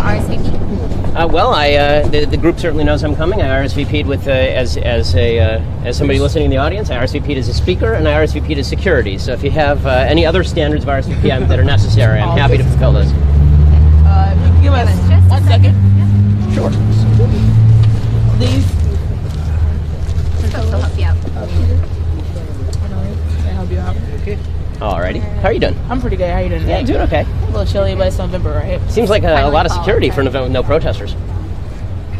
RSVP? Well, the group certainly knows I'm coming. I RSVP'd with as somebody listening in the audience. I RSVP'd as a speaker, and I RSVP'd as security. So if you have any other standards of RSVP that are necessary, I'm happy to fulfill those. You can give us just 1 second. Yeah. Sure. Please. They'll help you out. Can I help you out? Okay. Alrighty. How are you doing? I'm pretty good. How you doing? Yeah, doing okay. A little chilly, but it's November, right? Seems like a lot of security for no protesters.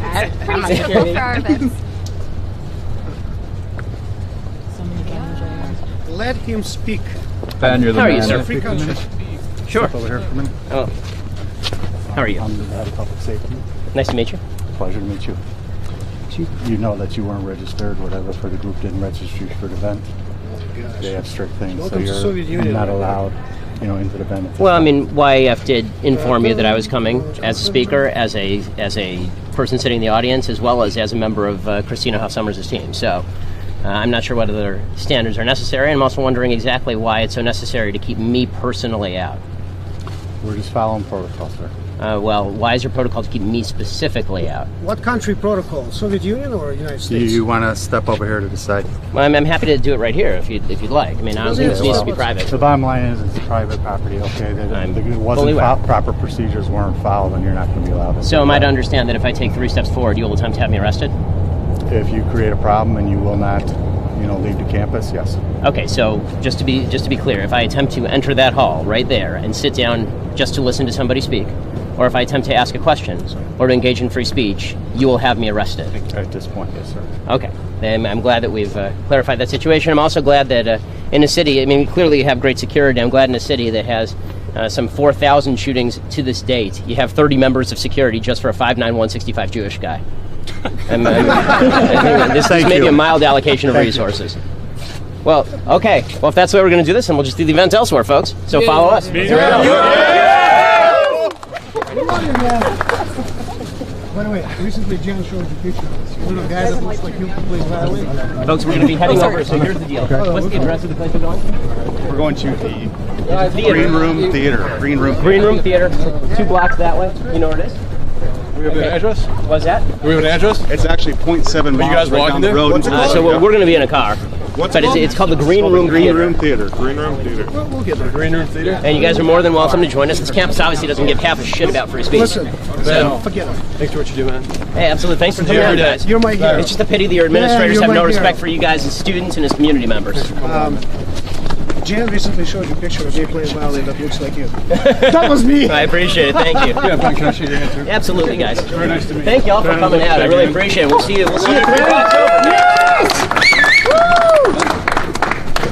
I'm not Pretty typical security. for our events. So many cameras. Let him speak. Ben, you're the How are you, man. sir? Free country. Sure. Step over here for a minute. Oh. How are you? I'm the head of public safety. Nice to meet you. Pleasure to meet you. You know that you weren't registered, whatever, for the group didn't register you for the event. They have strict things, Welcome to so Soviet you're Union. not allowed, into the event. Well, I mean, YAF did inform you that I was coming as a speaker, as a person sitting in the audience, as well as a member of Christina Hoff Summers' team. So I'm not sure whether their standards are necessary. I'm also wondering exactly why it's so necessary to keep me personally out. We're just following protocol, sir. Well, why is your protocol to keep me specifically out? What country protocol? Soviet Union or United States? You want to step over here to decide? Well, I'm happy to do it right here if you'd like. I mean, I don't think this needs to be private. The bottom line is it's private property, okay? I'm It fully wasn't aware. proper procedures weren't followed, and you're not going to be allowed to. So am I to understand that if I take 3 steps forward, you will attempt to have me arrested? If you create a problem and you will not, leave the campus, yes. Okay, so just to be clear, if I attempt to enter that hall right there and sit down just to listen to somebody speak, or if I attempt to ask a question or to engage in free speech, you will have me arrested. At this point, yes, sir. Okay, I'm glad that we've clarified that situation. I'm also glad that in a city, I mean, clearly you have great security. I'm glad in a city that has some 4,000 shootings to this date, you have 30 members of security just for a 5'9", 165 Jewish guy. I think this is maybe a mild allocation of resources. Well, okay. Well, if that's the way we're going to do this, then we'll just do the event elsewhere, folks. So follow us. By the way, recently Jan showed you a picture of this little guy that looks like you plays violin. Folks, we're going to be heading over, so here's the deal. What's the address of the place we're going? We're going to the Theater. Green Room Theater. Green Room Theater, 2 blocks that way. You know where it is? We have an address? What's that? Do we have an address? It's actually 0.7 miles guys right walking down the there? road. So we're going to be in a car. What's But it called? it's called the Green Room Theater. Green Room Theater. We'll get there. Green Room Theater? And you guys are more than welcome to join us. This campus obviously doesn't give half a shit about free speech. Listen, forget it. Thanks for what you do, man. Hey, absolutely. Thanks for coming out, guys. You're my hero. It's just a pity that your administrators you're have no my respect hero. for you guys as students and as community members. Jan recently showed you a picture of me playing violin that looks like you. That was me. I appreciate it. Thank you. Yeah, Ben, can I shake your hand, too? Absolutely, guys. Very nice to meet you. Thank you all for coming out. I really appreciate it. We'll see you. We'll see you 3 blocks over.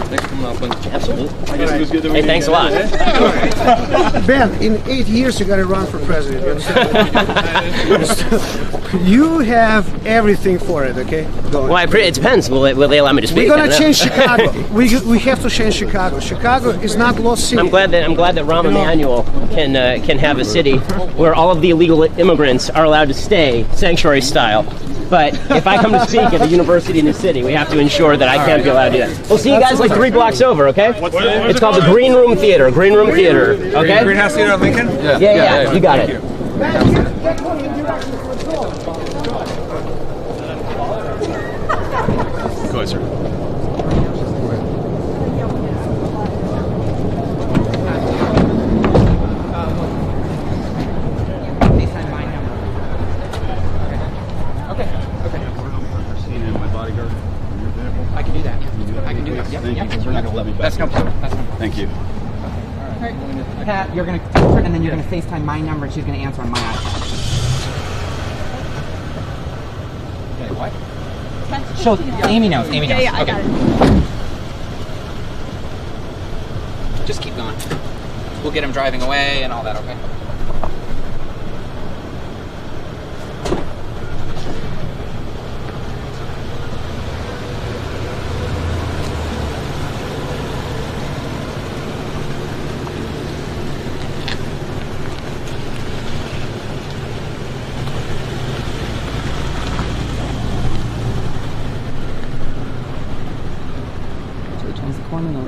Thanks for coming out, Ben. Absolutely. I guess it was good to meet Hey, thanks a lot. Ben, in 8 years you got to run for president. You understand? You have everything for it, okay? Go on. Well, it depends. Will they allow me to speak? We're I gonna don't know. change Chicago. We have to change Chicago. Chicago is not lost city. I'm glad that Rahm Emanuel can have a city where all of the illegal immigrants are allowed to stay sanctuary style. But if I come to speak at a university in the city, we have to ensure that I can't be allowed to do that. We'll see you guys like 3 blocks over, okay? It's called the Green Room Theater. Green Room Theater, okay? Greenhouse Theater on Lincoln? Yeah, you got it. Go ahead, sir. I can do that. I can do that. Yep. Thank you. We're not going to let me back. That's no problem. Thank you. Pat, you're going to text her and then you're going to FaceTime my number and she's going to answer on my iPad. Okay, what? Amy knows. Amy knows. Yeah, I okay. got it. Just keep going. We'll get him driving away and all that, okay? So he turns the corner over.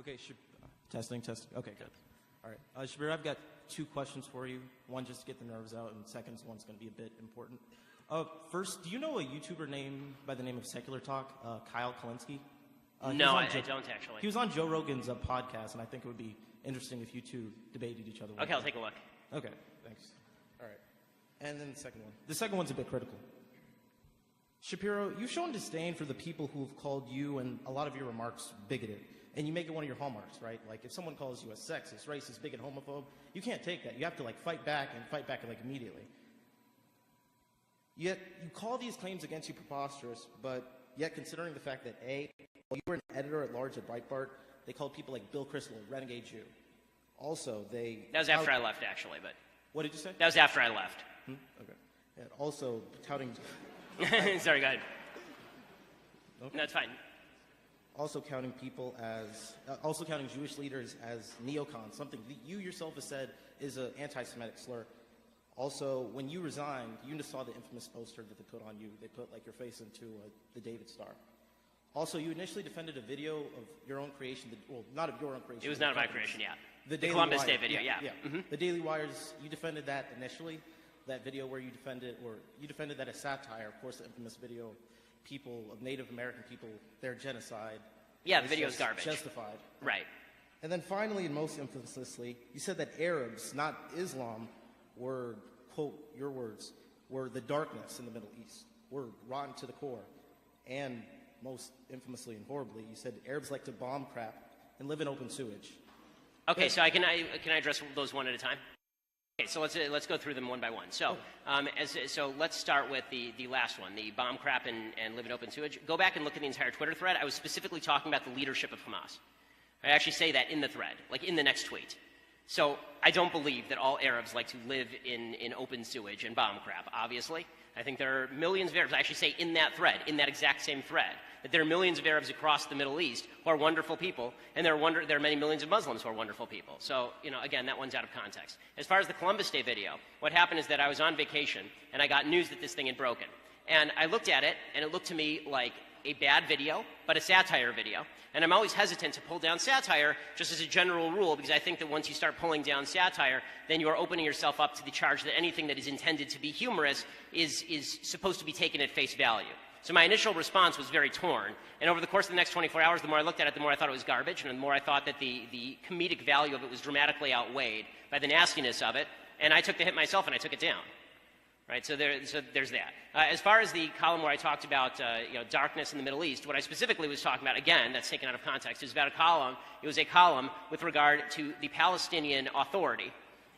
Okay, testing. Okay, good. All right, Shapiro, I've got 2 questions for you. One, just to get the nerves out, and second one's going to be a bit important. First, do you know a YouTuber name by the name of Secular Talk, Kyle Kalinske? No, I don't actually. He was on Joe Rogan's podcast, and I think it would be interesting if you two debated each other. Okay, I'll take a look. Okay, thanks. All right. And then the second one. The second one's a bit critical. Shapiro, you've shown disdain for the people who have called you and a lot of your remarks bigoted. And you make it one of your hallmarks, right? Like, if someone calls you a sexist, racist, bigot, homophobe, you can't take that. You have to, like, fight back like, immediately. Yet, you call these claims against you preposterous, but yet considering the fact that, A, while you were an editor-at-large at Breitbart, they called people like Bill Kristol a renegade Jew. Also, they... That was after I left, actually, but... What did you say? That was after I left. Okay. And also, touting... Sorry, go ahead. Okay. No, it's fine. Also counting Jewish leaders as neocons, something that you yourself have said is an anti-Semitic slur. Also, when you resigned, you just saw the infamous poster that they put on you. They put, like, your face into the David Star. Also, you initially defended a video of your own creation. Well, not of your own creation. It was not of my creation, yeah. The Columbus Day video, yeah. Mm-hmm. The Daily Wire's, you defended that initially, that video where you defended that as satire. Of course, the infamous video of Native American people, their genocide. Yeah, the video is garbage. Justified. Right. And then finally, and most infamously, you said that Arabs, not Islam, were, quote, your words, were the darkness in the Middle East, were rotten to the core. And most infamously and horribly, you said Arabs like to bomb crap and live in open sewage. Okay, so can I address those one at a time? Okay, so let's go through them one by one. So, so let's start with the last one, the bomb crap and live in open sewage. Go back and look at the entire Twitter thread. I was specifically talking about the leadership of Hamas. I actually say that in the thread, like in the next tweet. So I don't believe that all Arabs like to live in open sewage and bomb crap, obviously. I think there are millions of Arabs, I actually say in that thread, in that exact same thread, that there are millions of Arabs across the Middle East who are wonderful people, and there are many millions of Muslims who are wonderful people. So, again, that one's out of context. As far as the Columbus Day video, what happened is that I was on vacation, and I got news that this thing had broken. And I looked at it, and it looked to me like a bad video, but a satire video. And I'm always hesitant to pull down satire just as a general rule, because I think that once you start pulling down satire, then you are opening yourself up to the charge that anything that is intended to be humorous is supposed to be taken at face value. So my initial response was very torn. And over the course of the next 24 hours, the more I looked at it, the more I thought it was garbage, and the more I thought that the comedic value of it was dramatically outweighed by the nastiness of it. And I took the hit myself, and I took it down. Right, so there's that. As far as the column where I talked about darkness in the Middle East, what I specifically was talking about, again, that's taken out of context, is about a column. It was a column with regard to the Palestinian Authority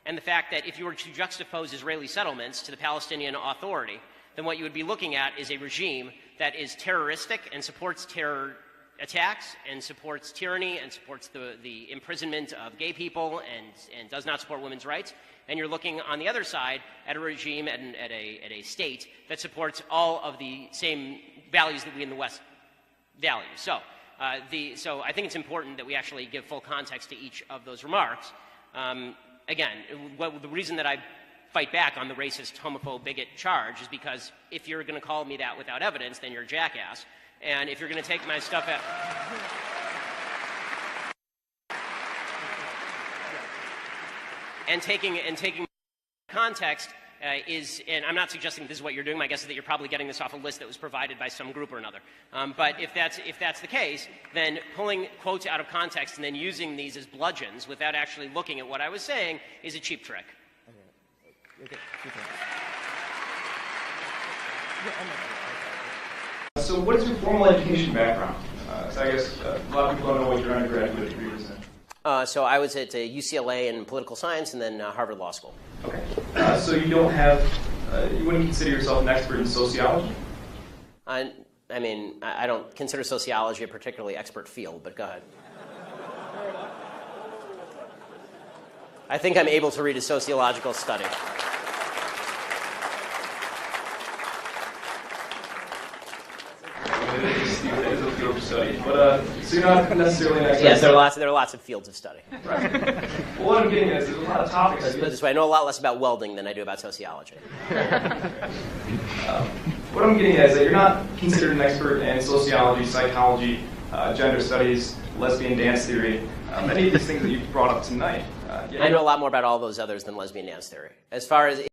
and the fact that if you were to juxtapose Israeli settlements to the Palestinian Authority, then what you would be looking at is a regime that is terroristic and supports terror attacks and supports tyranny and supports the imprisonment of gay people and does not support women's rights. And you're looking on the other side at a regime, at a state that supports all of the same values that we in the West value. So, so I think it's important that we actually give full context to each of those remarks. Again, the reason that I fight back on the racist, homophobe, bigot charge is because if you're going to call me that without evidence, then you're a jackass. And if you're going to take my stuff out... And taking context and I'm not suggesting this is what you're doing. My guess is that you're probably getting this off a list that was provided by some group or another. But if that's the case, then pulling quotes out of context and then using these as bludgeons without actually looking at what I was saying is a cheap trick. Okay. So what is your formal education background? So I guess a lot of people don't know what your undergraduate degree was in. So I was at UCLA in political science and then Harvard Law School. Okay. So you don't have, you wouldn't consider yourself an expert in sociology? I mean, I don't consider sociology a particularly expert field, but go ahead. I think I'm able to read a sociological study. It is a field of study, but so you're not necessarily an expert. Yes, there are lots of fields of study. Right. Well, what I'm getting at is there's a lot of topics. Let's put it this way: I know a lot less about welding than I do about sociology. What I'm getting at is that you're not considered an expert in sociology, psychology, gender studies, lesbian dance theory, many of these things that you've brought up tonight. I know a lot more about all those others than lesbian dance theory. As far as